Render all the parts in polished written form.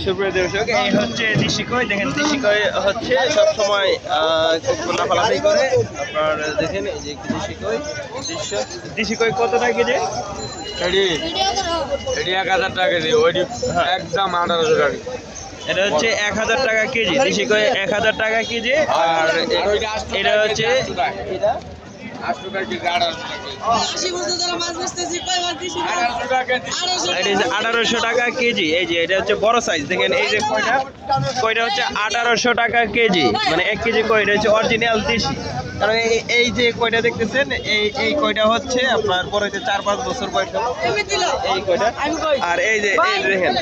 সুপ্রিয় দর্শক, এই হচ্ছে দেশি কই। দেখেন দেশি কই হচ্ছে সবসময় লাফালাফি করে। আপনার দেখেন এই যে দেশি কই। দেশি কই কত টাকা কেজি? এটি 1000 টাকা কেজি, ওইটি একদম 1800 টাকা। এটা হচ্ছে 1000 টাকা কেজি। দেশি কই 1000 টাকা কেজি। আর এটা হচ্ছে এটা 800 টাকা কেজি, 1800 টাকা কেজি। এটা হচ্ছে 1800 টাকা কেজি। এই যে এটা হচ্ছে বড় সাইজ। দেখেন এই যে কয়টা হচ্ছে 1800 টাকা কেজি, মানে 1 কেজি কই। এটা হচ্ছে অরিজিনাল দেশি। কারণ এই যে কয়টা দেখতেছেন, এই কয়টা হচ্ছে আপনার পরে 4-5 বছর বয়স এই কয়টা। আর এই যে দেখেন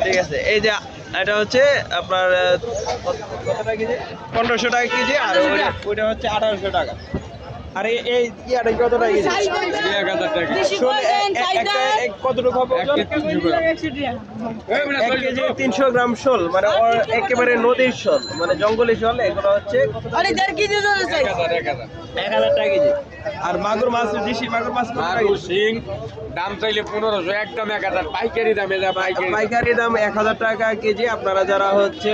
ঠিক আছে। এই যে এটা হচ্ছে আপনার কত টাকা কেজি? 1500 টাকা কেজি। আর ওইটা হচ্ছে 1800 টাকা। আর এই ইয়াটা কত টাকা কেজি? 1000 টাকা। কতটুকু হবে? 1 কেজি 300 গ্রাম শোল, মানে একেবারে নদীর শোল, মানে জঙ্গলি শোল। এগুলো হচ্ছে 1000 টাকা কেজি। আর মাগুর মাছ, দেশি মাগুর মাছ মাগুর শিং দাম চাইলে 1500, একদম 1000। পাইকারি দামে যা পাইকারি দাম 1000 টাকা কেজি। আপনারা যারা হচ্ছে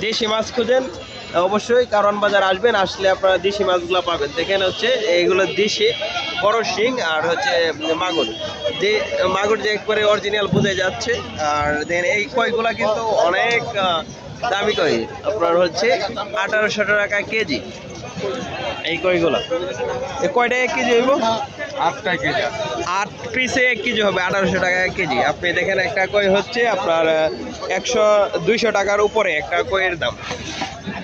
দেশি মাছ খুঁজেন অবশ্যই কারওয়ান বাজার আসবেন। আসলে আপনারা দেশি মাছগুলো পাবেন। দেখেন হচ্ছে এইগুলো দেশি বড় শিং আর হচ্ছে মাগুর যে একবারে অরিজিনাল বোঝা যাচ্ছে। আর দেখেন এই কয়গুলা কিন্তু অনেক দামি কই। আপনার হচ্ছে 1800 টাকা কেজি এই কইগুলা। কয়টা 1 কেজি হইব? 8 টাকা কেজি। 8 পিসে 1 কেজি হবে 1800 টাকা কেজি। আপনি দেখেন একটা কই হচ্ছে আপনার 200 টাকার উপরে একটা কইয়ের দাম।